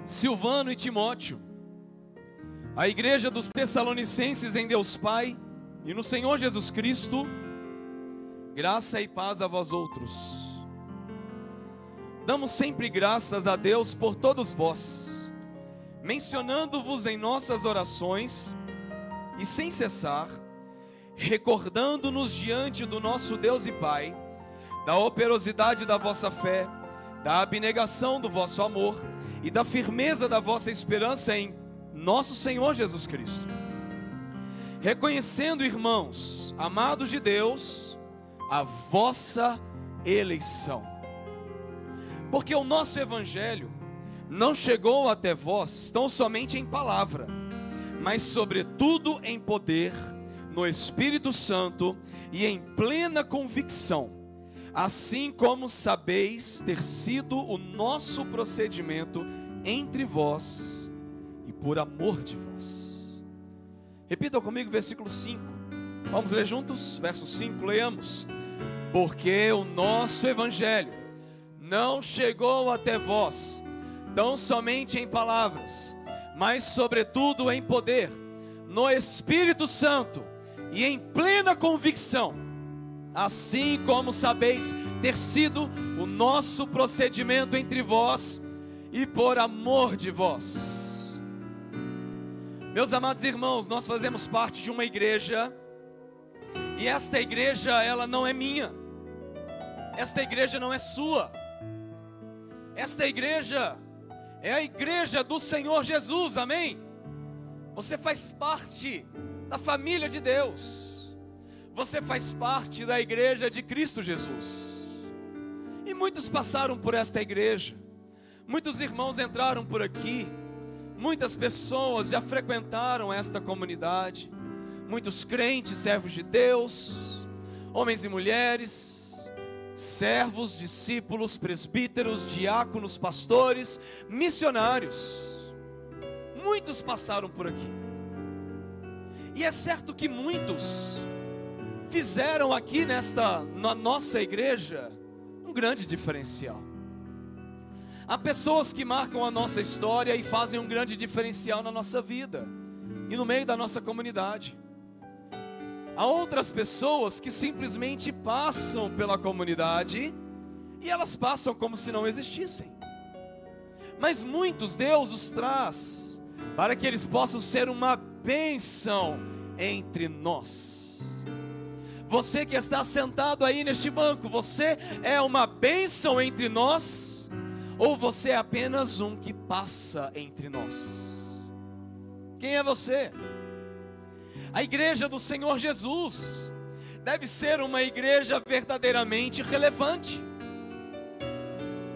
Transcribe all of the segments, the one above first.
Silvano e Timóteo, a igreja dos Tessalonicenses em Deus Pai e no Senhor Jesus Cristo, graça e paz a vós outros. Damos sempre graças a Deus por todos vós, mencionando-vos em nossas orações e sem cessar, recordando-nos diante do nosso Deus e Pai, da operosidade da vossa fé, da abnegação do vosso amor e da firmeza da vossa esperança em nosso Senhor Jesus Cristo. Reconhecendo, irmãos, amados de Deus, a vossa eleição. Porque o nosso evangelho não chegou até vós tão somente em palavra, mas sobretudo em poder, no Espírito Santo e em plena convicção, assim como sabeis ter sido o nosso procedimento entre vós e por amor de vós. Repitam comigo o versículo 5. Vamos ler juntos? Verso 5, leamos. Porque o nosso evangelho não chegou até vós tão somente em palavras, mas sobretudo em poder, no Espírito Santo e em plena convicção, assim como sabeis ter sido o nosso procedimento entre vós e por amor de vós. Meus amados irmãos, nós fazemos parte de uma igreja, e esta igreja, ela não é minha, esta igreja não é sua, esta igreja é a igreja do Senhor Jesus, amém? Você faz parte da família de Deus. Você faz parte da igreja de Cristo Jesus. E muitos passaram por esta igreja. Muitos irmãos entraram por aqui. Muitas pessoas já frequentaram esta comunidade. Muitos crentes, servos de Deus, homens e mulheres, servos, discípulos, presbíteros, diáconos, pastores, missionários. Muitos passaram por aqui. E é certo que muitos fizeram aqui na nossa igreja um grande diferencial. Há pessoas que marcam a nossa história e fazem um grande diferencial na nossa vida e no meio da nossa comunidade. Há outras pessoas que simplesmente passam pela comunidade e elas passam como se não existissem. Mas muitos Deus os traz para que eles possam ser uma bênção entre nós. Você que está sentado aí neste banco, você é uma bênção entre nós, ou você é apenas um que passa entre nós? Quem é você? A igreja do Senhor Jesus deve ser uma igreja verdadeiramente relevante.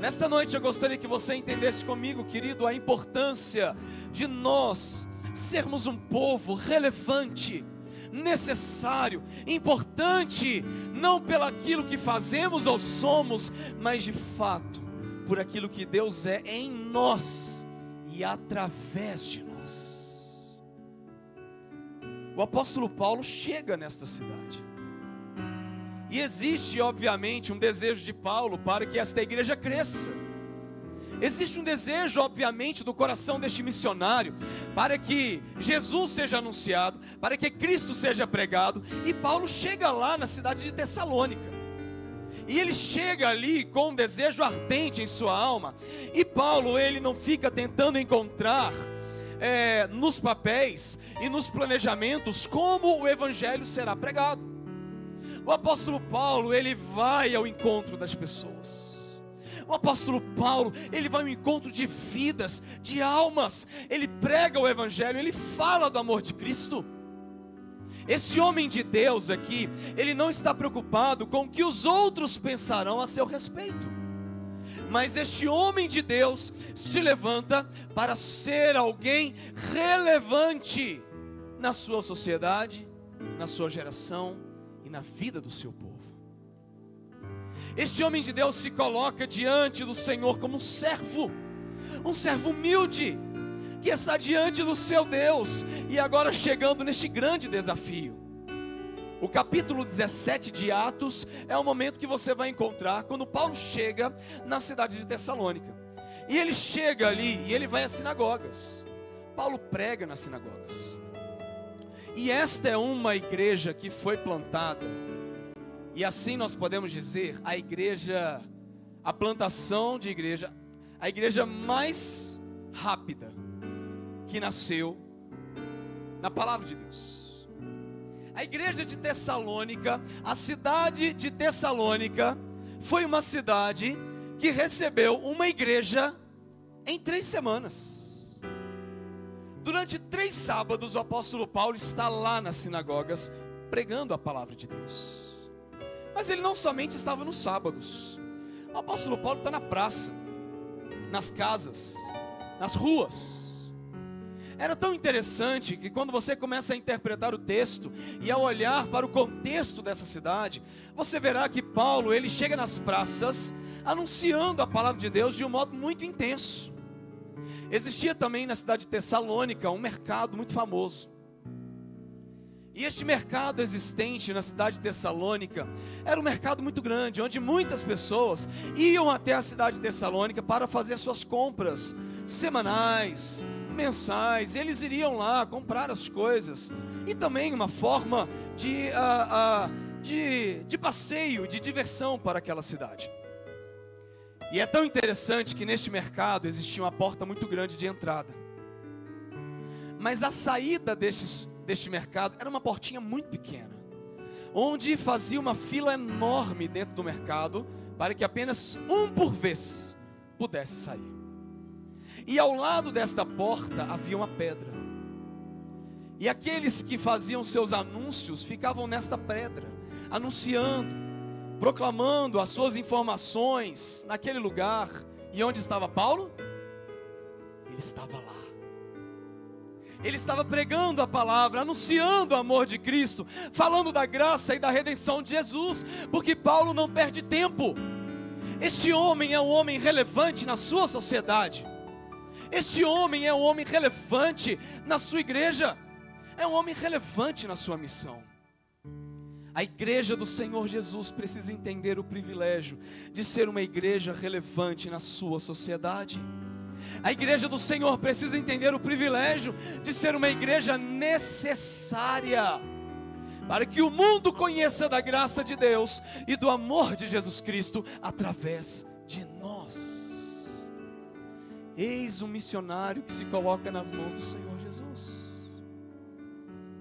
Nesta noite eu gostaria que você entendesse comigo, querido, a importância de nós sermos um povo relevante, necessário, importante, não pelo aquilo que fazemos ou somos, mas de fato, por aquilo que Deus é em nós e através de nós. O apóstolo Paulo chega nesta cidade, e existe obviamente um desejo de Paulo para que esta igreja cresça. Existe um desejo, obviamente, do coração deste missionário para que Jesus seja anunciado, para que Cristo seja pregado. E Paulo chega lá na cidade de Tessalônica. E ele chega ali com um desejo ardente em sua alma. E Paulo, ele não fica tentando encontrar nos papéis e nos planejamentos como o evangelho será pregado. O apóstolo Paulo, ele vai ao encontro das pessoas. O apóstolo Paulo, ele vai ao encontro de vidas, de almas. Ele prega o evangelho, ele fala do amor de Cristo. Esse homem de Deus aqui, ele não está preocupado com o que os outros pensarão a seu respeito. Mas este homem de Deus se levanta para ser alguém relevante na sua sociedade, na sua geração e na vida do seu povo. Este homem de Deus se coloca diante do Senhor como um servo humilde, que está diante do seu Deus, e agora chegando neste grande desafio. O capítulo 17 de Atos é o momento que você vai encontrar quando Paulo chega na cidade de Tessalônica. E ele chega ali e ele vai às sinagogas. Paulo prega nas sinagogas. E esta é uma igreja que foi plantada, e assim nós podemos dizer, a plantação de igreja, a igreja mais rápida que nasceu na palavra de Deus. A igreja de Tessalônica, a cidade de Tessalônica, foi uma cidade que recebeu uma igreja em 3 semanas. Durante 3 sábados, o apóstolo Paulo está lá nas sinagogas, pregando a palavra de Deus. Mas ele não somente estava nos sábados. O apóstolo Paulo está na praça, nas casas, nas ruas. Era tão interessante que quando você começa a interpretar o texto e a olhar para o contexto dessa cidade, você verá que Paulo, ele chega nas praças, anunciando a palavra de Deus de um modo muito intenso. Existia também na cidade de Tessalônica um mercado muito famoso. E este mercado existente na cidade de Tessalônica era um mercado muito grande, onde muitas pessoas iam até a cidade de Tessalônica para fazer suas compras semanais, mensais. Eles iriam lá comprar as coisas. E também uma forma de passeio, de diversão para aquela cidade. E é tão interessante que neste mercado existia uma porta muito grande de entrada. Mas a saída deste mercado era uma portinha muito pequena, onde fazia uma fila enorme dentro do mercado, para que apenas um por vez pudesse sair. E ao lado desta porta havia uma pedra. E aqueles que faziam seus anúncios ficavam nesta pedra, anunciando, proclamando as suas informações naquele lugar. E onde estava Paulo? Ele estava lá. Ele estava pregando a palavra, anunciando o amor de Cristo, falando da graça e da redenção de Jesus, porque Paulo não perde tempo. Este homem é um homem relevante na sua sociedade. Este homem é um homem relevante na sua igreja. É um homem relevante na sua missão. A igreja do Senhor Jesus precisa entender o privilégio de ser uma igreja relevante na sua sociedade. A igreja do Senhor precisa entender o privilégio de ser uma igreja necessária, para que o mundo conheça da graça de Deus e do amor de Jesus Cristo através de nós. Eis um missionário que se coloca nas mãos do Senhor Jesus.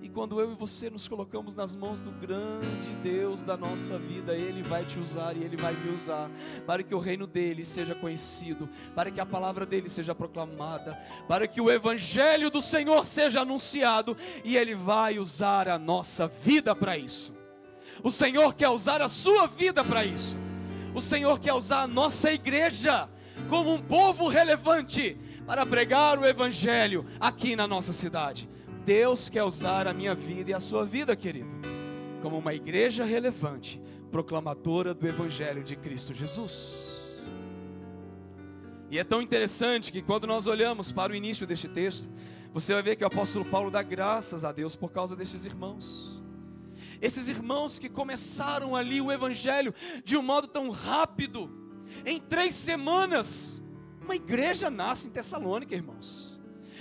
E quando eu e você nos colocamos nas mãos do grande Deus da nossa vida, Ele vai te usar e Ele vai me usar, para que o reino dEle seja conhecido, para que a palavra dEle seja proclamada, para que o evangelho do Senhor seja anunciado, e Ele vai usar a nossa vida para isso. O Senhor quer usar a sua vida para isso. O Senhor quer usar a nossa igreja como um povo relevante para pregar o evangelho aqui na nossa cidade. Deus quer usar a minha vida e a sua vida, querido, como uma igreja relevante, proclamadora do evangelho de Cristo Jesus. E é tão interessante que quando nós olhamos para o início deste texto, você vai ver que o apóstolo Paulo dá graças a Deus por causa destes irmãos. Esses irmãos que começaram ali o evangelho de um modo tão rápido. Em 3 semanas, uma igreja nasce em Tessalônica, irmãos.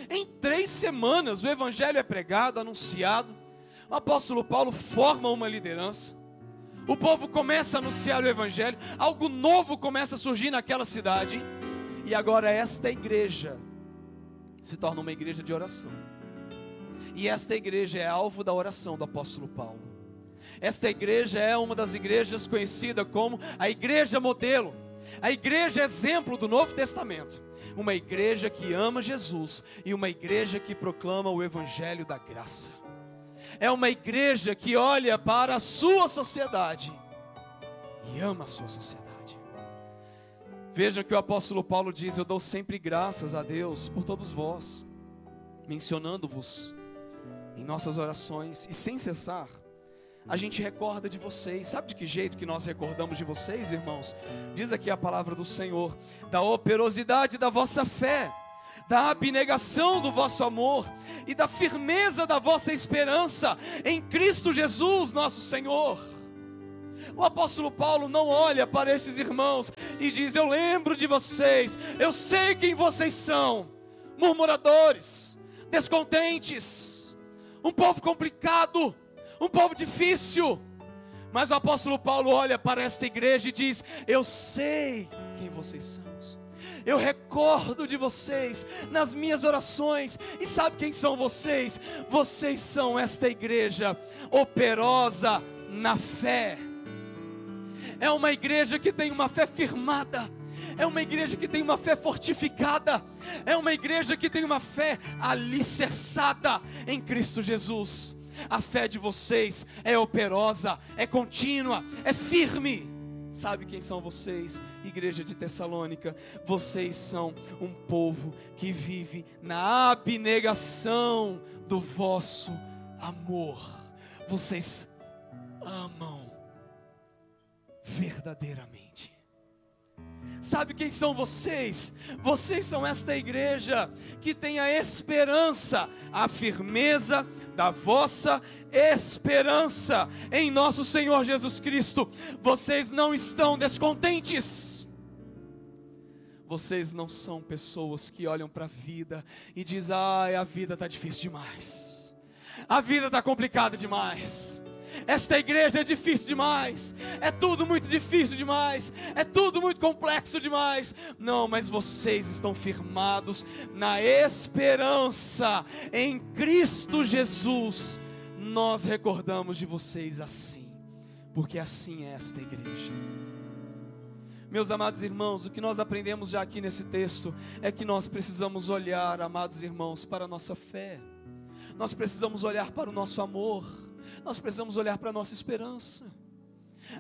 Em 3 semanas o evangelho é pregado, anunciado. O apóstolo Paulo forma uma liderança. O povo começa a anunciar o evangelho. Algo novo começa a surgir naquela cidade. E agora esta igreja se torna uma igreja de oração. E esta igreja é alvo da oração do apóstolo Paulo. Esta igreja é uma das igrejas conhecida como a igreja modelo, a igreja exemplo do Novo Testamento. Uma igreja que ama Jesus e uma igreja que proclama o evangelho da graça. É uma igreja que olha para a sua sociedade e ama a sua sociedade. Veja que o apóstolo Paulo diz: eu dou sempre graças a Deus por todos vós, mencionando-vos em nossas orações, e sem cessar a gente recorda de vocês. Sabe de que jeito que nós recordamos de vocês, irmãos? Diz aqui a palavra do Senhor: da operosidade da vossa fé, da abnegação do vosso amor e da firmeza da vossa esperança em Cristo Jesus nosso Senhor. O apóstolo Paulo não olha para estes irmãos e diz: eu lembro de vocês, eu sei quem vocês são, murmuradores, descontentes, um povo complicado, um povo difícil. Mas o apóstolo Paulo olha para esta igreja e diz: eu sei quem vocês são, eu recordo de vocês nas minhas orações. E sabe quem são vocês? Vocês são esta igreja operosa na fé. É uma igreja que tem uma fé firmada, é uma igreja que tem uma fé fortificada, é uma igreja que tem uma fé alicerçada em Cristo Jesus. A fé de vocês é operosa, é contínua, é firme. Sabe quem são vocês, igreja de Tessalônica? Vocês são um povo que vive na abnegação do vosso amor. Vocês amam verdadeiramente. Sabe quem são vocês? Vocês são esta igreja que tem a esperança, a firmeza da vossa esperança em nosso Senhor Jesus Cristo. Vocês não estão descontentes. Vocês não são pessoas que olham para a vida e dizem: ai, a vida está difícil demais, a vida está complicada demais, esta igreja é difícil demais, é tudo muito difícil demais, é tudo muito complexo demais. Não, mas vocês estão firmados na esperança em Cristo Jesus. Nós recordamos de vocês assim, porque assim é esta igreja. Meus amados irmãos, o que nós aprendemos já aqui nesse texto é que nós precisamos olhar, amados irmãos, para a nossa fé. Nós precisamos olhar para o nosso amor. Nós precisamos olhar para a nossa esperança.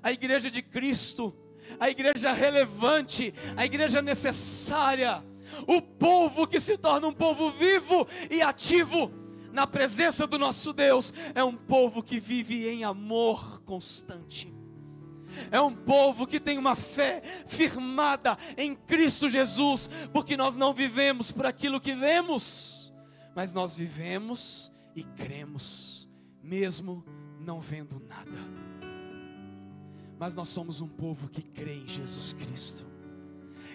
A igreja de Cristo, a igreja relevante, a igreja necessária, o povo que se torna um povo vivo e ativo na presença do nosso Deus, é um povo que vive em amor constante. É um povo que tem uma fé firmada em Cristo Jesus, porque nós não vivemos por aquilo que vemos, mas nós vivemos e cremos, mesmo não vendo nada. Mas nós somos um povo que crê em Jesus Cristo,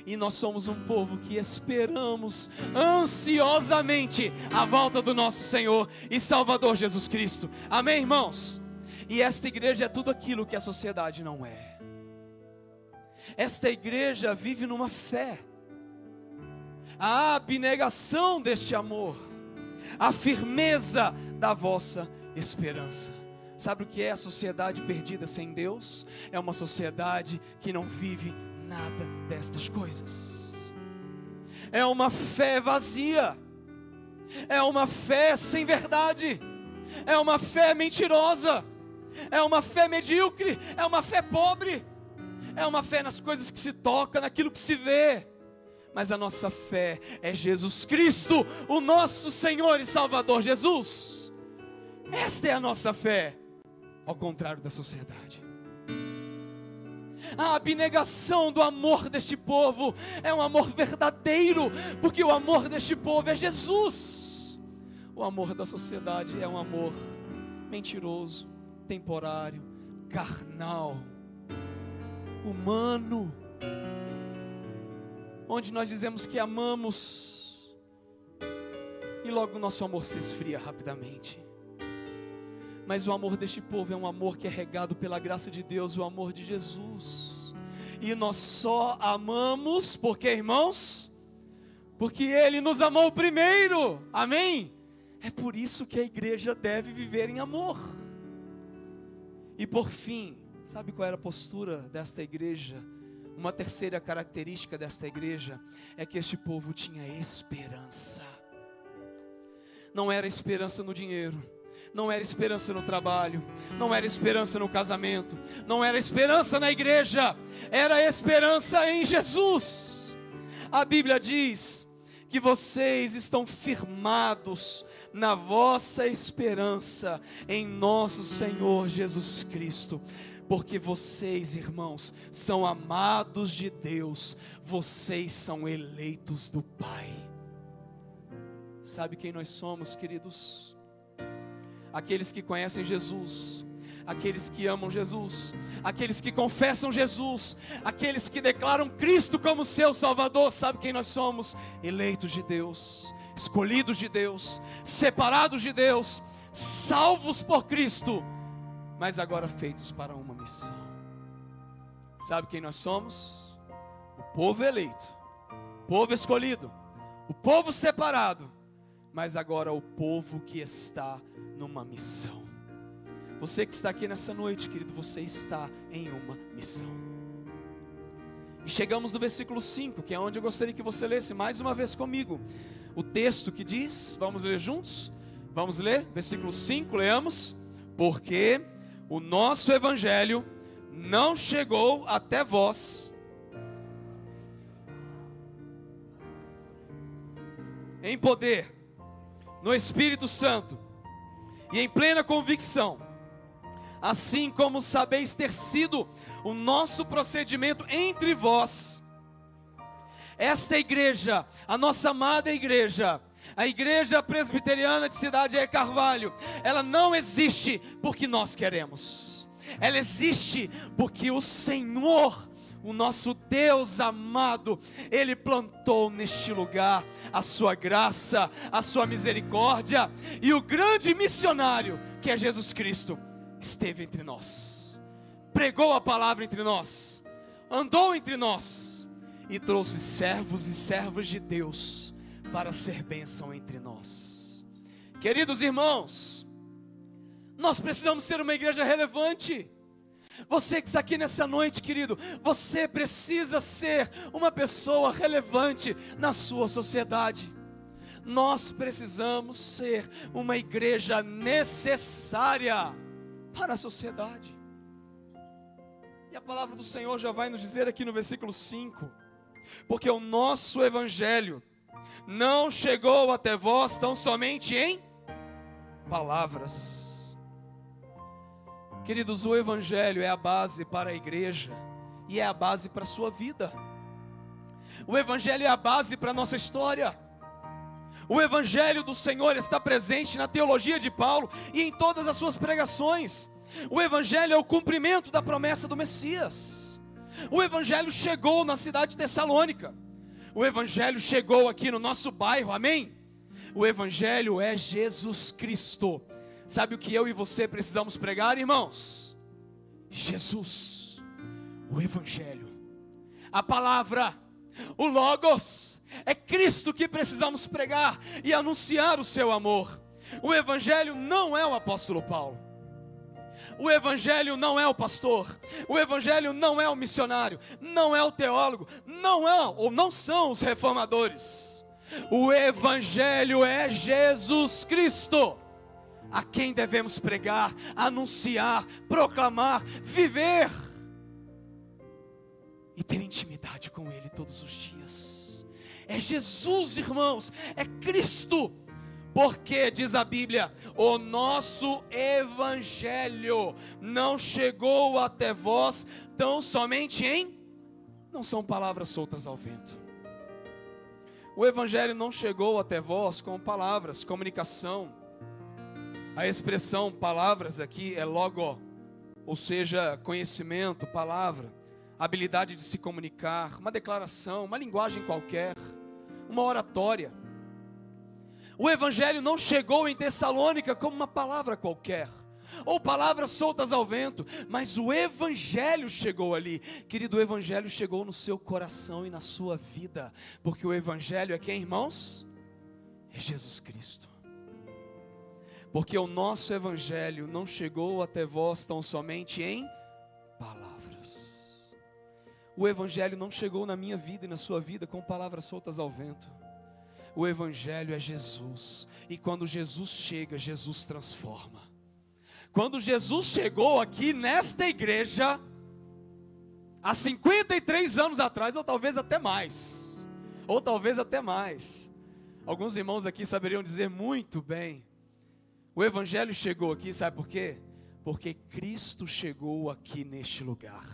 e nós somos um povo que esperamos ansiosamente a volta do nosso Senhor e Salvador Jesus Cristo. Amém, irmãos? E esta igreja é tudo aquilo que a sociedade não é. Esta igreja vive numa fé, a abnegação deste amor, a firmeza da vossa esperança. Sabe o que é a sociedade perdida sem Deus? É uma sociedade que não vive nada destas coisas. É uma fé vazia, é uma fé sem verdade, é uma fé mentirosa, é uma fé medíocre, é uma fé pobre, é uma fé nas coisas que se toca, naquilo que se vê. Mas a nossa fé é Jesus Cristo, o nosso Senhor e Salvador Jesus. Esta é a nossa fé, ao contrário da sociedade. A abnegação do amor deste povo é um amor verdadeiro, porque o amor deste povo é Jesus. O amor da sociedade é um amor mentiroso, temporário, carnal, humano, onde nós dizemos que amamos e logo o nosso amor se esfria rapidamente. Mas o amor deste povo é um amor que é regado pela graça de Deus, o amor de Jesus. E nós só amamos porque, irmãos, porque Ele nos amou primeiro. Amém? É por isso que a igreja deve viver em amor. E por fim, sabe qual era a postura desta igreja? Uma terceira característica desta igreja é que este povo tinha esperança. Não era esperança no dinheiro, não era esperança no trabalho, não era esperança no casamento, não era esperança na igreja, era esperança em Jesus. A Bíblia diz que vocês estão firmados na vossa esperança em nosso Senhor Jesus Cristo, porque vocês, irmãos, são amados de Deus, vocês são eleitos do Pai. Sabe quem nós somos, queridos? Aqueles que conhecem Jesus, aqueles que amam Jesus, aqueles que confessam Jesus, aqueles que declaram Cristo como seu Salvador. Sabe quem nós somos? Eleitos de Deus, escolhidos de Deus, separados de Deus, salvos por Cristo, mas agora feitos para uma missão. Sabe quem nós somos? O povo eleito, o povo escolhido, o povo separado, mas agora o povo que está numa missão. Você que está aqui nessa noite, querido, você está em uma missão. E chegamos no versículo 5, que é onde eu gostaria que você lesse mais uma vez comigo o texto que diz, vamos ler juntos? Vamos ler, versículo 5, leamos. Porque o nosso evangelho não chegou até vós em poder, no Espírito Santo e em plena convicção, assim como sabeis ter sido o nosso procedimento entre vós. Esta igreja, a nossa amada igreja, a igreja presbiteriana de Cidade de Carvalho, ela não existe porque nós queremos, ela existe porque o Senhor, o nosso Deus amado, Ele plantou neste lugar a sua graça, a sua misericórdia, e o grande missionário, que é Jesus Cristo, esteve entre nós, pregou a palavra entre nós, andou entre nós, e trouxe servos e servas de Deus, para ser bênção entre nós. Queridos irmãos, nós precisamos ser uma igreja relevante. Você que está aqui nessa noite, querido, você precisa ser uma pessoa relevante na sua sociedade. Nós precisamos ser uma igreja necessária para a sociedade. E a palavra do Senhor já vai nos dizer aqui no versículo 5, porque o nosso evangelho não chegou até vós tão somente em palavras. Queridos, o evangelho é a base para a igreja e é a base para a sua vida. O evangelho é a base para a nossa história. O evangelho do Senhor está presente na teologia de Paulo e em todas as suas pregações. O evangelho é o cumprimento da promessa do Messias. O evangelho chegou na cidade de Tessalônica. O evangelho chegou aqui no nosso bairro, amém? O evangelho é Jesus Cristo. Sabe o que eu e você precisamos pregar, irmãos? Jesus, o evangelho, a palavra, o Logos, é Cristo que precisamos pregar e anunciar o seu amor. O evangelho não é o apóstolo Paulo, o evangelho não é o pastor, o evangelho não é o missionário, não é o teólogo, não é ou não são os reformadores. O evangelho é Jesus Cristo, a quem devemos pregar, anunciar, proclamar, viver e ter intimidade com Ele todos os dias. É Jesus, irmãos, é Cristo, porque diz a Bíblia, o nosso evangelho não chegou até vós tão somente em, não são palavras soltas ao vento. O evangelho não chegou até vós com palavras, comunicação. A expressão palavras aqui é logo, ou seja, conhecimento, palavra, habilidade de se comunicar, uma declaração, uma linguagem qualquer, uma oratória. O evangelho não chegou em Tessalônica como uma palavra qualquer, ou palavras soltas ao vento, mas o evangelho chegou ali. Querido, o evangelho chegou no seu coração e na sua vida, porque o evangelho é quem, irmãos? É Jesus Cristo. Porque o nosso evangelho não chegou até vós tão somente em palavras. O evangelho não chegou na minha vida e na sua vida com palavras soltas ao vento. O evangelho é Jesus. E quando Jesus chega, Jesus transforma. Quando Jesus chegou aqui nesta igreja, há 53 anos atrás, ou talvez até mais, alguns irmãos aqui saberiam dizer muito bem, o evangelho chegou aqui, sabe por quê? Porque Cristo chegou aqui neste lugar.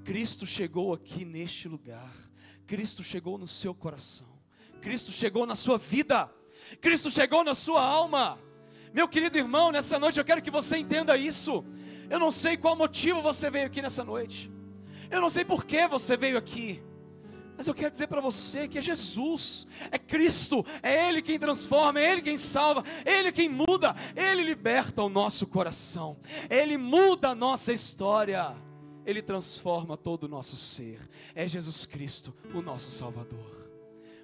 Cristo chegou aqui neste lugar. Cristo chegou no seu coração. Cristo chegou na sua vida. Cristo chegou na sua alma. Meu querido irmão, nessa noite eu quero que você entenda isso. Eu não sei qual motivo você veio aqui nessa noite. Eu não sei por que você veio aqui. Mas eu quero dizer para você que é Jesus, é Cristo, é Ele quem transforma, é Ele quem salva, é Ele quem muda, Ele liberta o nosso coração, Ele muda a nossa história, Ele transforma todo o nosso ser. É Jesus Cristo, o nosso Salvador.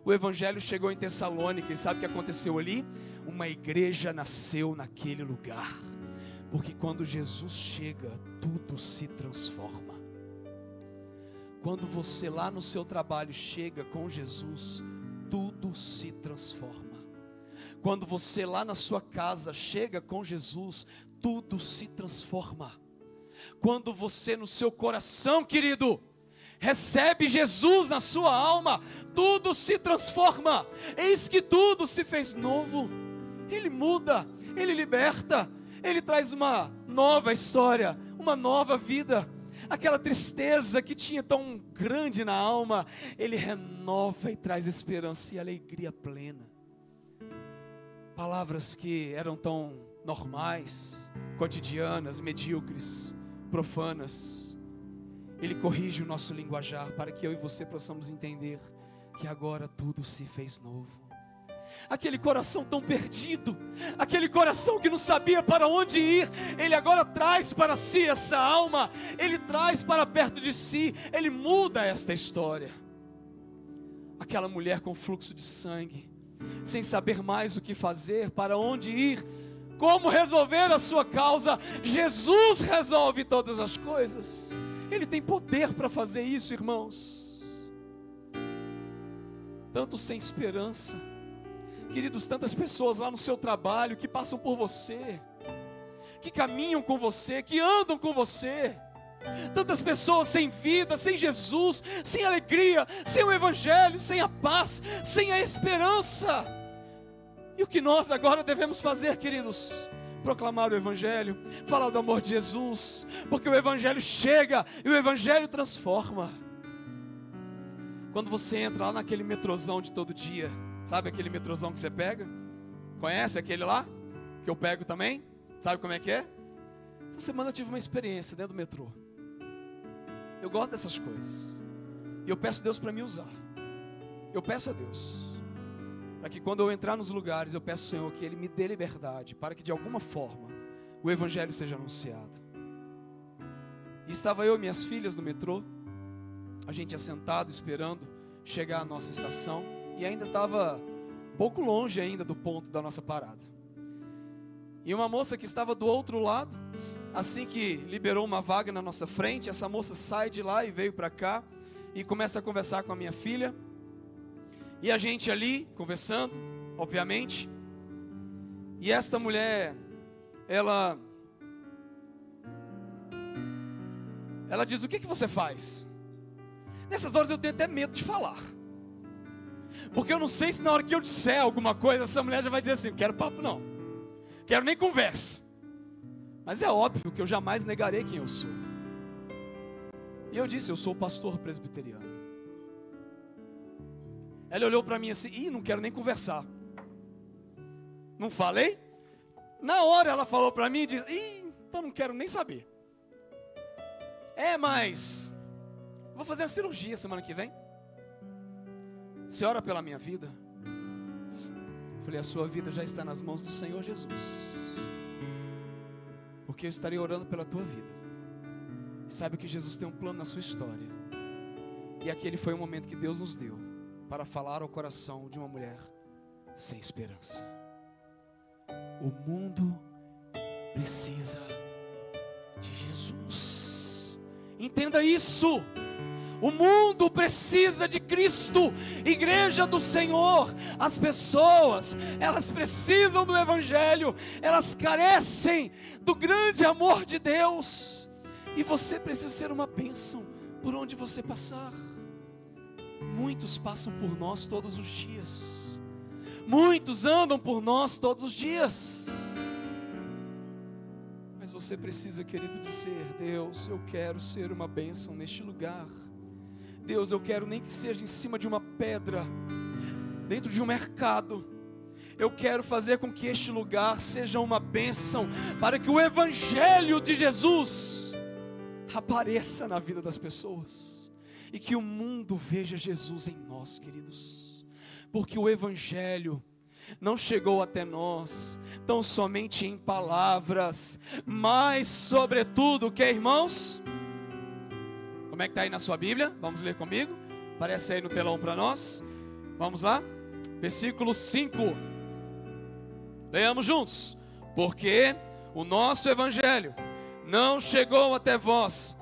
O Evangelho chegou em Tessalônica e sabe o que aconteceu ali? Uma igreja nasceu naquele lugar, porque quando Jesus chega, tudo se transforma. Quando você lá no seu trabalho chega com Jesus, tudo se transforma. Quando você lá na sua casa chega com Jesus, tudo se transforma. Quando você no seu coração, querido, recebe Jesus na sua alma, tudo se transforma. Eis que tudo se fez novo. Ele muda, Ele liberta, Ele traz uma nova história, uma nova vida. Aquela tristeza que tinha tão grande na alma, Ele renova e traz esperança e alegria plena. Palavras que eram tão normais, cotidianas, medíocres, profanas, Ele corrige o nosso linguajar para que eu e você possamos entender que agora tudo se fez novo. Aquele coração tão perdido, aquele coração que não sabia para onde ir, Ele agora traz para si essa alma, Ele traz para perto de si, Ele muda esta história. Aquela mulher com fluxo de sangue, sem saber mais o que fazer, para onde ir, como resolver a sua causa, Jesus resolve todas as coisas. Ele tem poder para fazer isso, irmãos. Tanto sem esperança, queridos, tantas pessoas lá no seu trabalho que passam por você, que caminham com você, que andam com você, tantas pessoas sem vida, sem Jesus, sem alegria, sem o Evangelho, sem a paz, sem a esperança. E o que nós agora devemos fazer, queridos? Proclamar o Evangelho, falar do amor de Jesus, porque o Evangelho chega e o Evangelho transforma. Quando você entra lá naquele metrôzão de todo dia, sabe aquele metrôzão que você pega? Conhece aquele lá? Que eu pego também? Sabe como é que é? Essa semana eu tive uma experiência dentro do metrô. Eu gosto dessas coisas. E eu peço a Deus para me usar. Eu peço a Deus para que quando eu entrar nos lugares, eu peço ao Senhor que Ele me dê liberdade, para que de alguma forma o Evangelho seja anunciado. E estava eu e minhas filhas no metrô, a gente assentado esperando chegar à nossa estação, e ainda estava um pouco longe ainda do ponto da nossa parada. E uma moça que estava do outro lado, assim que liberou uma vaga na nossa frente, essa moça sai de lá e veio para cá e começa a conversar com a minha filha. E a gente ali conversando, obviamente. E esta mulher, ela diz: o que você faz? Nessas horas eu tenho até medo de falar, porque eu não sei se na hora que eu disser alguma coisa, essa mulher já vai dizer assim: não quero papo não, quero nem conversa. Mas é óbvio que eu jamais negarei quem eu sou. E eu disse: eu sou pastor presbiteriano. Ela olhou para mim assim: não quero nem conversar. Não falei? Na hora ela falou para mim e disse: então não quero nem saber. Mas vou fazer uma cirurgia semana que vem. Você ora pela minha vida? Eu falei: a sua vida já está nas mãos do Senhor Jesus, porque eu estarei orando pela tua vida. Sabe que Jesus tem um plano na sua história, e aquele foi o momento que Deus nos deu para falar ao coração de uma mulher sem esperança. O mundo precisa de Jesus. Entenda isso. O mundo precisa de Cristo, igreja do Senhor. As pessoas, elas precisam do Evangelho, elas carecem do grande amor de Deus. E você precisa ser uma bênção por onde você passar. Muitos passam por nós todos os dias. Muitos andam por nós todos os dias. Mas você precisa, querido, dizer: Deus, eu quero ser uma bênção neste lugar. Deus, eu quero nem que seja em cima de uma pedra, dentro de um mercado. Eu quero fazer com que este lugar seja uma bênção, para que o Evangelho de Jesus apareça na vida das pessoas, e que o mundo veja Jesus em nós, queridos. Porque o Evangelho não chegou até nós tão somente em palavras, mas sobretudo, que irmãos? Como é que está aí na sua Bíblia? Vamos ler comigo? Aparece aí no telão para nós. Vamos lá? Versículo 5. Leamos juntos. Porque o nosso Evangelho não chegou até vós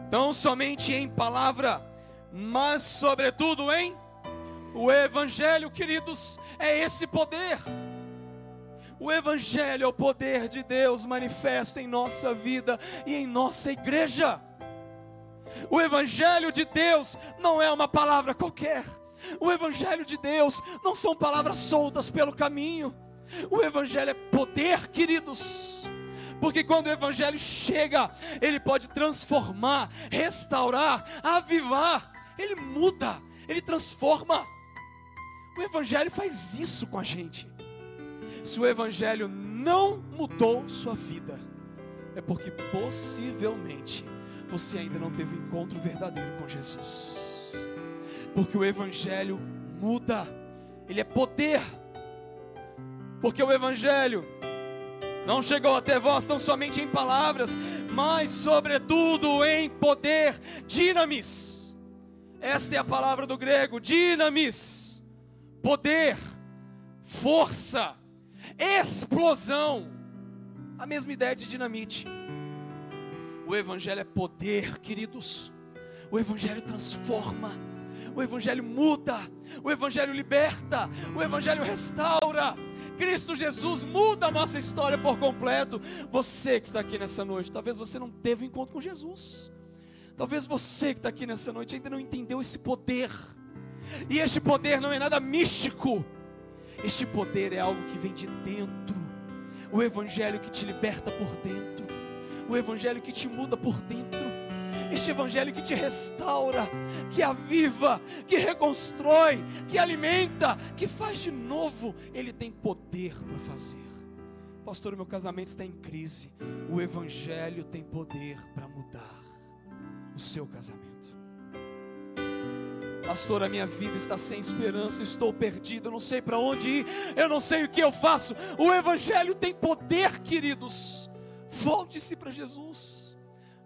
tão somente em palavra, mas sobretudo em o Evangelho, queridos, é esse poder. O Evangelho é o poder de Deus manifesto em nossa vida e em nossa igreja. O Evangelho de Deus não é uma palavra qualquer. O Evangelho de Deus não são palavras soltas pelo caminho. O Evangelho é poder, queridos. Porque quando o Evangelho chega, ele pode transformar, restaurar, avivar. Ele muda, ele transforma. O Evangelho faz isso com a gente. Se o Evangelho não mudou sua vida, é porque possivelmente você ainda não teve um encontro verdadeiro com Jesus. Porque o Evangelho muda, ele é poder. Porque o Evangelho não chegou até vós tão somente em palavras, mas sobretudo em poder, dinamis. Esta é a palavra do grego, dinamis. Poder, força, explosão. A mesma ideia de dinamite. O Evangelho é poder, queridos. O Evangelho transforma. O Evangelho muda. O Evangelho liberta. O Evangelho restaura. Cristo Jesus muda a nossa história por completo. Você que está aqui nessa noite, talvez você não teve um encontro com Jesus. Talvez você que está aqui nessa noite ainda não entendeu esse poder. E este poder não é nada místico. Este poder é algo que vem de dentro. O Evangelho que te liberta por dentro. O Evangelho que te muda por dentro. Este Evangelho que te restaura, que aviva, que reconstrói, que alimenta, que faz de novo. Ele tem poder para fazer. Pastor, o meu casamento está em crise. O Evangelho tem poder para mudar o seu casamento. Pastor, a minha vida está sem esperança, estou perdido, eu não sei para onde ir, eu não sei o que eu faço. O Evangelho tem poder, queridos. Volte-se para Jesus,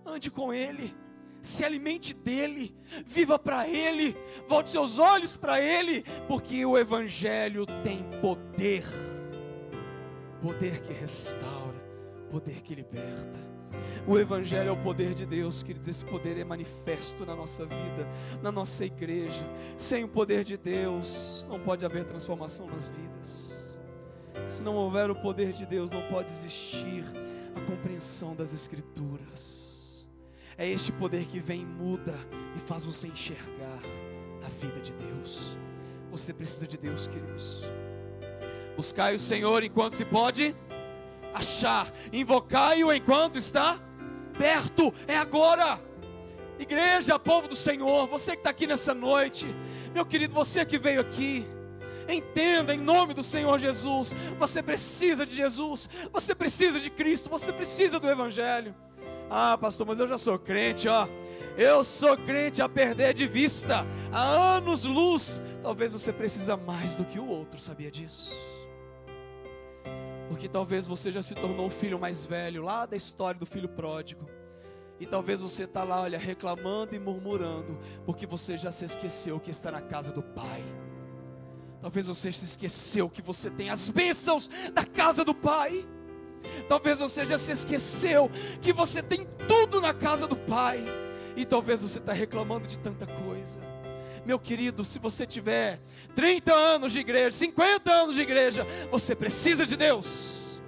ande com Ele, se alimente dEle, viva para Ele, volte seus olhos para Ele, porque o Evangelho tem poder. Poder que restaura, poder que liberta. O Evangelho é o poder de Deus, queridos. Esse poder é manifesto na nossa vida, na nossa igreja. Sem o poder de Deus, não pode haver transformação nas vidas. Se não houver o poder de Deus, não pode existir a compreensão das Escrituras. É este poder que vem e muda e faz você enxergar a vida de Deus. Você precisa de Deus, queridos. Buscai o Senhor enquanto se pode achar, invocai-o enquanto está perto. É agora. Igreja, povo do Senhor, você que está aqui nessa noite, meu querido, você que veio aqui, entenda em nome do Senhor Jesus, você precisa de Jesus, você precisa de Cristo, você precisa do Evangelho. Ah, pastor, mas eu já sou crente, ó. Eu sou crente a perder de vista, há anos-luz. Talvez você precisa mais do que o outro, sabia disso? Porque talvez você já se tornou o filho mais velho, lá da história do filho pródigo. E talvez você está lá, olha, reclamando e murmurando, porque você já se esqueceu que está na casa do Pai. Talvez você se esqueceu que você tem as bênçãos da casa do Pai. Talvez você já se esqueceu que você tem tudo na casa do Pai. E talvez você está reclamando de tanta coisa. Meu querido, se você tiver 30 anos de igreja, 50 anos de igreja, você precisa de Deus.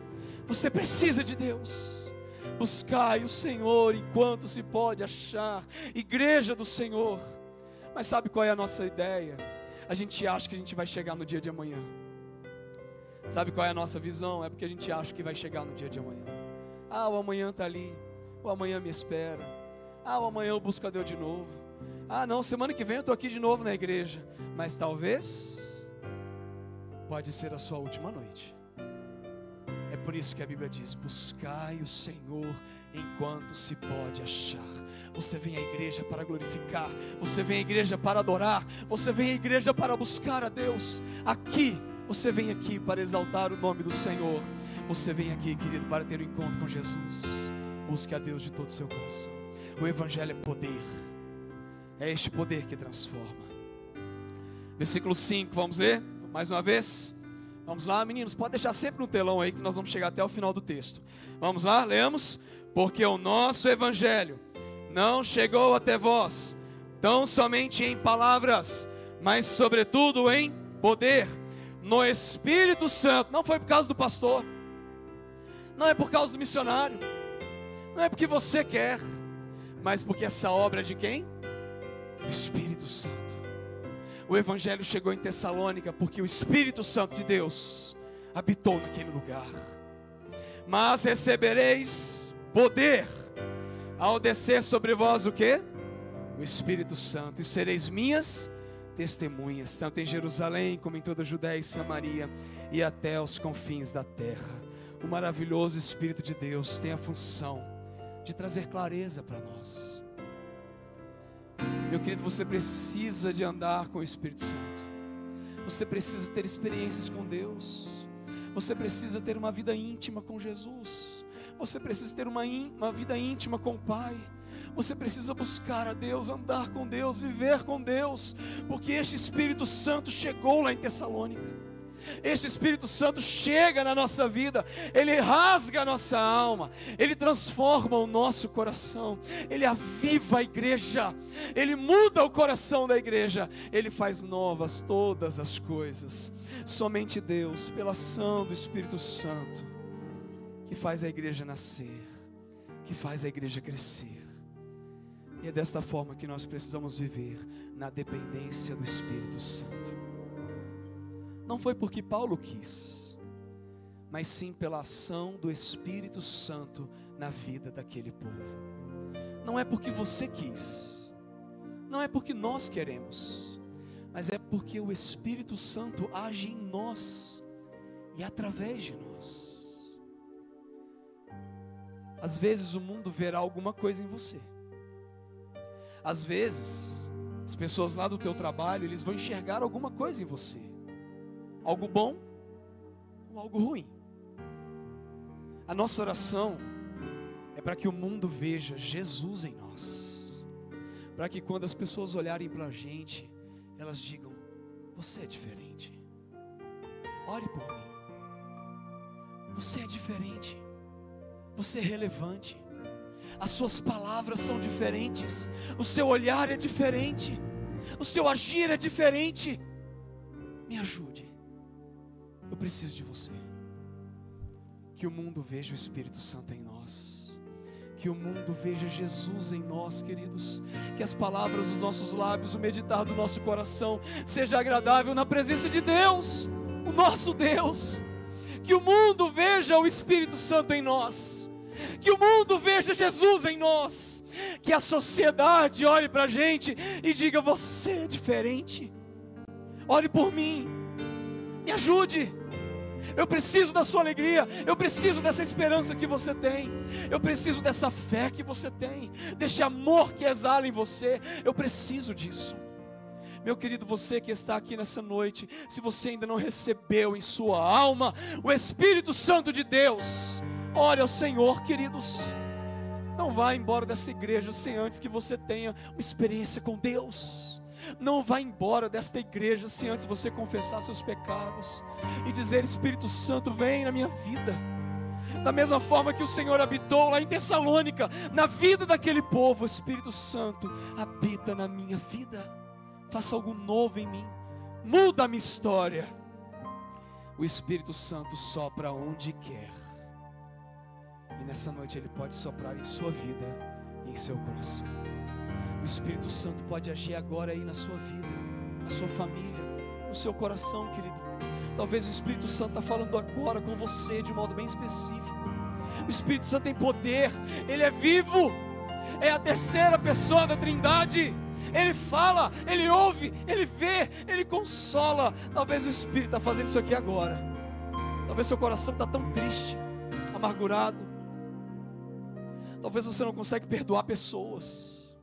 Você precisa de Deus. Buscai o Senhor enquanto se pode achar. Igreja do Senhor. Mas sabe qual é a nossa ideia? A gente acha que a gente vai chegar no dia de amanhã. Sabe qual é a nossa visão? É porque a gente acha que vai chegar no dia de amanhã. Ah, o amanhã está ali. O amanhã me espera. Ah, o amanhã eu busco a Deus de novo. Ah, não, semana que vem eu estou aqui de novo na igreja. Mas talvez pode ser a sua última noite. É por isso que a Bíblia diz: buscai o Senhor enquanto se pode achar. Você vem à igreja para glorificar, você vem à igreja para adorar, você vem à igreja para buscar a Deus. Aqui, você vem aqui para exaltar o nome do Senhor. Você vem aqui, querido, para ter um encontro com Jesus. Busque a Deus de todo o seu coração. O Evangelho é poder, é este poder que transforma. Versículo 5, vamos ler mais uma vez? Vamos lá, meninos, pode deixar sempre no telão aí, que nós vamos chegar até o final do texto. Vamos lá, leamos. Porque o nosso Evangelho não chegou até vós, tão somente em palavras, mas sobretudo em poder, no Espírito Santo. Não foi por causa do pastor, não é por causa do missionário, não é porque você quer, mas porque essa obra é de quem? Do Espírito Santo. O Evangelho chegou em Tessalônica porque o Espírito Santo de Deus habitou naquele lugar. Mas recebereis poder ao descer sobre vós o quê? O Espírito Santo, e sereis minhas testemunhas, tanto em Jerusalém como em toda a Judéia e Samaria e até os confins da terra. O maravilhoso Espírito de Deus tem a função de trazer clareza para nós. Meu querido, você precisa de andar com o Espírito Santo. Você precisa ter experiências com Deus. Você precisa ter uma vida íntima com Jesus. Você precisa ter uma vida íntima com o Pai. Você precisa buscar a Deus, andar com Deus, viver com Deus, porque este Espírito Santo chegou lá em Tessalônica. Este Espírito Santo chega na nossa vida, ele rasga a nossa alma, ele transforma o nosso coração, ele aviva a igreja, ele muda o coração da igreja, ele faz novas todas as coisas. Somente Deus, pela ação do Espírito Santo, que faz a igreja nascer, que faz a igreja crescer. E é desta forma que nós precisamos viver, na dependência do Espírito Santo. Não foi porque Paulo quis, mas sim pela ação do Espírito Santo na vida daquele povo. Não é porque você quis, não é porque nós queremos, mas é porque o Espírito Santo age em nós e através de nós. Às vezes o mundo verá alguma coisa em você. Às vezes, as pessoas lá do teu trabalho, eles vão enxergar alguma coisa em você. Algo bom ou algo ruim. A nossa oração é para que o mundo veja Jesus em nós. Para que quando as pessoas olharem para a gente, elas digam: você é diferente. Ore por mim. Você é diferente. Você é relevante. As suas palavras são diferentes. O seu olhar é diferente. O seu agir é diferente. Me ajude. Eu preciso de você. Que o mundo veja o Espírito Santo em nós. Que o mundo veja Jesus em nós, queridos. Que as palavras dos nossos lábios, o meditar do nosso coração seja agradável na presença de Deus, o nosso Deus. Que o mundo veja o Espírito Santo em nós. Que o mundo veja Jesus em nós. Que a sociedade olhe para a gente e diga: você é diferente. Ore por mim. Me ajude. Eu preciso da sua alegria. Eu preciso dessa esperança que você tem. Eu preciso dessa fé que você tem, desse amor que exala em você. Eu preciso disso. Meu querido, você que está aqui nessa noite, se você ainda não recebeu em sua alma o Espírito Santo de Deus, ore ao Senhor, queridos. Não vá embora dessa igreja sem antes que você tenha uma experiência com Deus. Não vá embora desta igreja sem antes você confessar seus pecados e dizer: Espírito Santo, vem na minha vida. Da mesma forma que o Senhor habitou lá em Tessalônica, na vida daquele povo, o Espírito Santo habita na minha vida. Faça algo novo em mim, muda a minha história. O Espírito Santo sopra onde quer, e nessa noite Ele pode soprar em sua vida e em seu coração. O Espírito Santo pode agir agora aí na sua vida, na sua família, no seu coração, querido. Talvez o Espírito Santo está falando agora com você de um modo bem específico. O Espírito Santo tem poder, Ele é vivo, é a terceira pessoa da Trindade. Ele fala, Ele ouve, Ele vê, Ele consola. Talvez o Espírito está fazendo isso aqui agora. Talvez seu coração está tão triste, amargurado. Talvez você não consegue perdoar pessoas.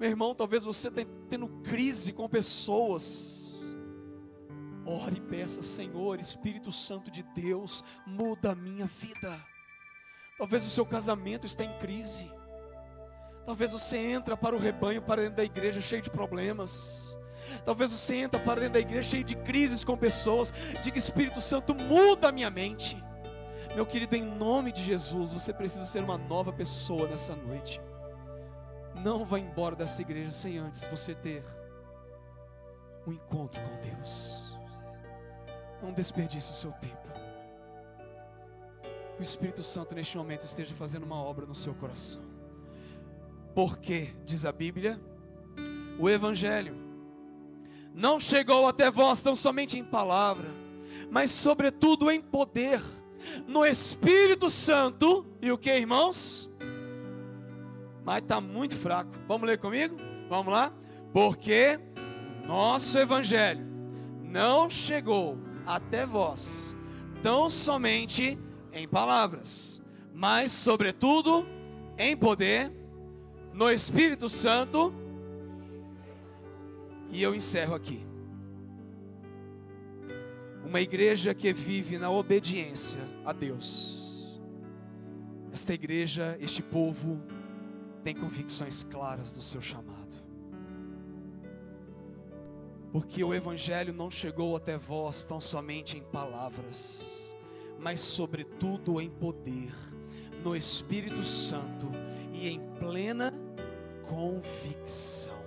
Meu irmão, talvez você esteja tendo crise com pessoas. Ore e peça: Senhor, Espírito Santo de Deus, muda a minha vida. Talvez o seu casamento está em crise. Talvez você entra para o rebanho, para dentro da igreja cheio de problemas. Talvez você entra para dentro da igreja cheio de crises com pessoas. Diga: Espírito Santo, muda a minha mente. Meu querido, em nome de Jesus, você precisa ser uma nova pessoa nessa noite. Não vá embora dessa igreja sem antes você ter um encontro com Deus. Não desperdice o seu tempo. Que o Espírito Santo neste momento esteja fazendo uma obra no seu coração. Porque, diz a Bíblia, o Evangelho não chegou até vós tão somente em palavra, mas sobretudo em poder, no Espírito Santo. E o que, irmãos? Mas está muito fraco. Vamos ler comigo? Vamos lá? Porque o nosso Evangelho não chegou até vós tão somente em palavras, mas sobretudo em poder, no Espírito Santo. E eu encerro aqui. Uma igreja que vive na obediência a Deus. Esta igreja, este povo, tem convicções claras do seu chamado. Porque o Evangelho não chegou até vós tão somente em palavras, mas sobretudo em poder, no Espírito Santo e em plena convicção.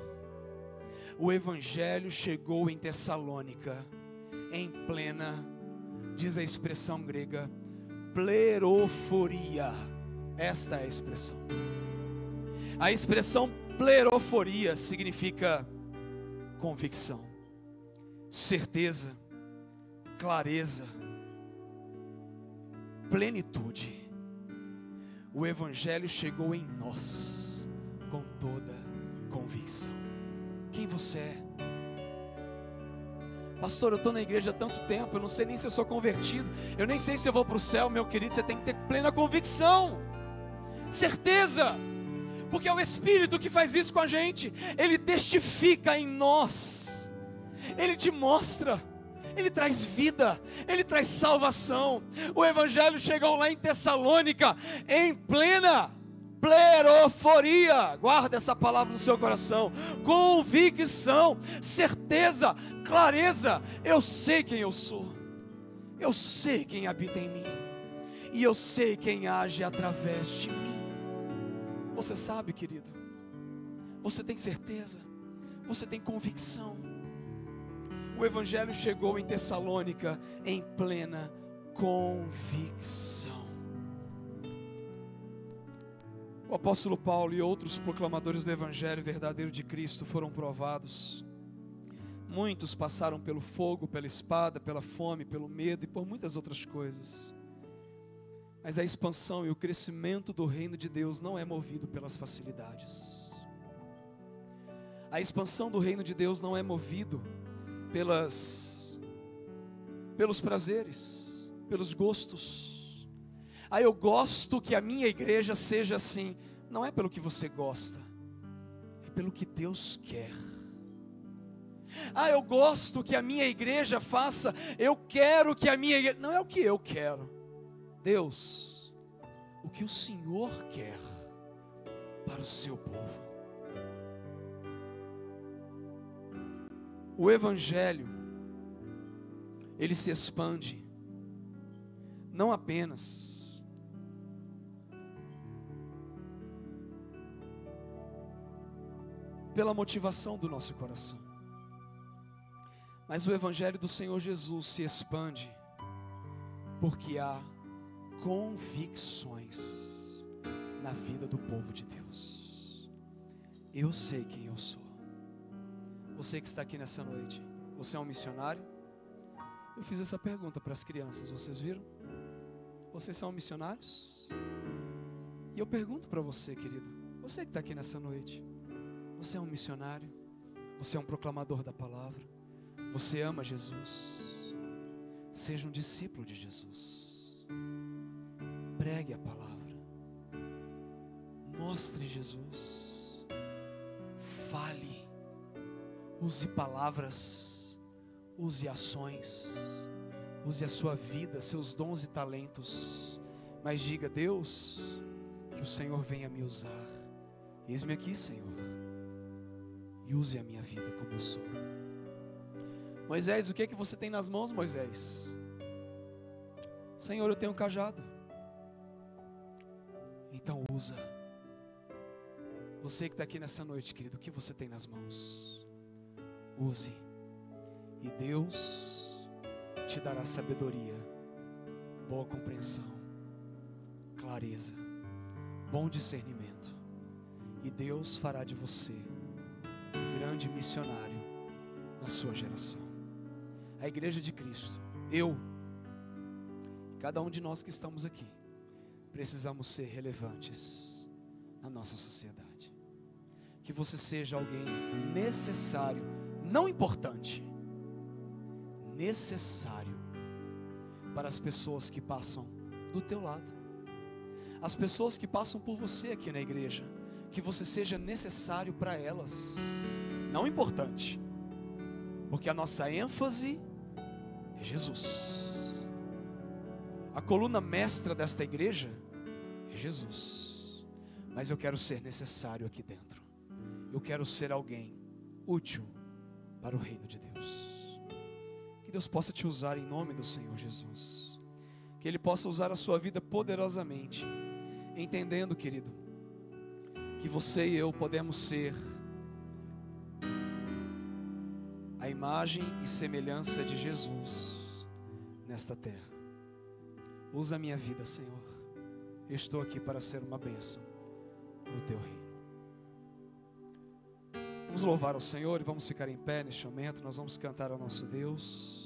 O Evangelho chegou em Tessalônica em plena, diz a expressão grega, pleroforia. Esta é a expressão. A expressão pleroforia significa convicção, certeza, clareza, plenitude. O Evangelho chegou em nós com toda convicção. Quem você é? Pastor, eu estou na igreja há tanto tempo, eu não sei nem se eu sou convertido, eu nem sei se eu vou para o céu. Meu querido, você tem que ter plena convicção, certeza, porque é o Espírito que faz isso com a gente. Ele testifica em nós, Ele te mostra, Ele traz vida, Ele traz salvação. O Evangelho chegou lá em Tessalônica em plena pleroforia. Guarda essa palavra no seu coração. Convicção, certeza, clareza. Eu sei quem eu sou, eu sei quem habita em mim, e eu sei quem age através de mim. Você sabe, querido, você tem certeza, você tem convicção. O Evangelho chegou em Tessalônica em plena convicção. O apóstolo Paulo e outros proclamadores do Evangelho verdadeiro de Cristo foram provados. Muitos passaram pelo fogo, pela espada, pela fome, pelo medo e por muitas outras coisas. Mas a expansão e o crescimento do reino de Deus não é movido pelas facilidades. A expansão do reino de Deus não é movido pelos prazeres, pelos gostos. Eu gosto que a minha igreja seja assim. Não é pelo que você gosta, é pelo que Deus quer. Eu gosto que a minha igreja faça, eu quero que a minha igreja... Não é o que eu quero, Deus, o que o Senhor quer para o seu povo. O Evangelho, ele se expande, não apenas pela motivação do nosso coração, mas o Evangelho do Senhor Jesus se expande porque há convicções na vida do povo de Deus. Eu sei quem eu sou. Você que está aqui nessa noite, você é um missionário? Eu fiz essa pergunta para as crianças, vocês viram? Vocês são missionários? E eu pergunto para você, querido, você que está aqui nessa noite, Você é um missionário, você é um proclamador da palavra, você ama Jesus. Seja um discípulo de Jesus. Pregue a palavra. Mostre Jesus. Fale. Use palavras. Use ações. Use a sua vida, seus dons e talentos. Mas diga: Deus, que o Senhor venha me usar. Eis-me aqui, Senhor. E use a minha vida como eu sou. Moisés, o que é que você tem nas mãos, Moisés? Senhor, eu tenho um cajado. Então usa. Você que está aqui nessa noite, querido, o que você tem nas mãos? Use. E Deus te dará sabedoria, boa compreensão, clareza, bom discernimento. E Deus fará de você um grande missionário na sua geração. A igreja de Cristo, cada um de nós que estamos aqui, precisamos ser relevantes na nossa sociedade. Que você seja alguém necessário, não importante, necessário para as pessoas que passam do teu lado, as pessoas que passam por você aqui na igreja. Que você seja necessário para elas, não importante, porque a nossa ênfase é Jesus. A coluna mestra desta igreja é Jesus. Mas eu quero ser necessário aqui dentro. Eu quero ser alguém útil para o reino de Deus. Que Deus possa te usar em nome do Senhor Jesus. Que Ele possa usar a sua vida poderosamente, entendendo, querido, que você e eu podemos ser a imagem e semelhança de Jesus nesta terra. Usa a minha vida, Senhor. Eu estou aqui para ser uma bênção no teu reino. Vamos louvar ao Senhor e vamos ficar em pé neste momento. Nós vamos cantar ao nosso Deus.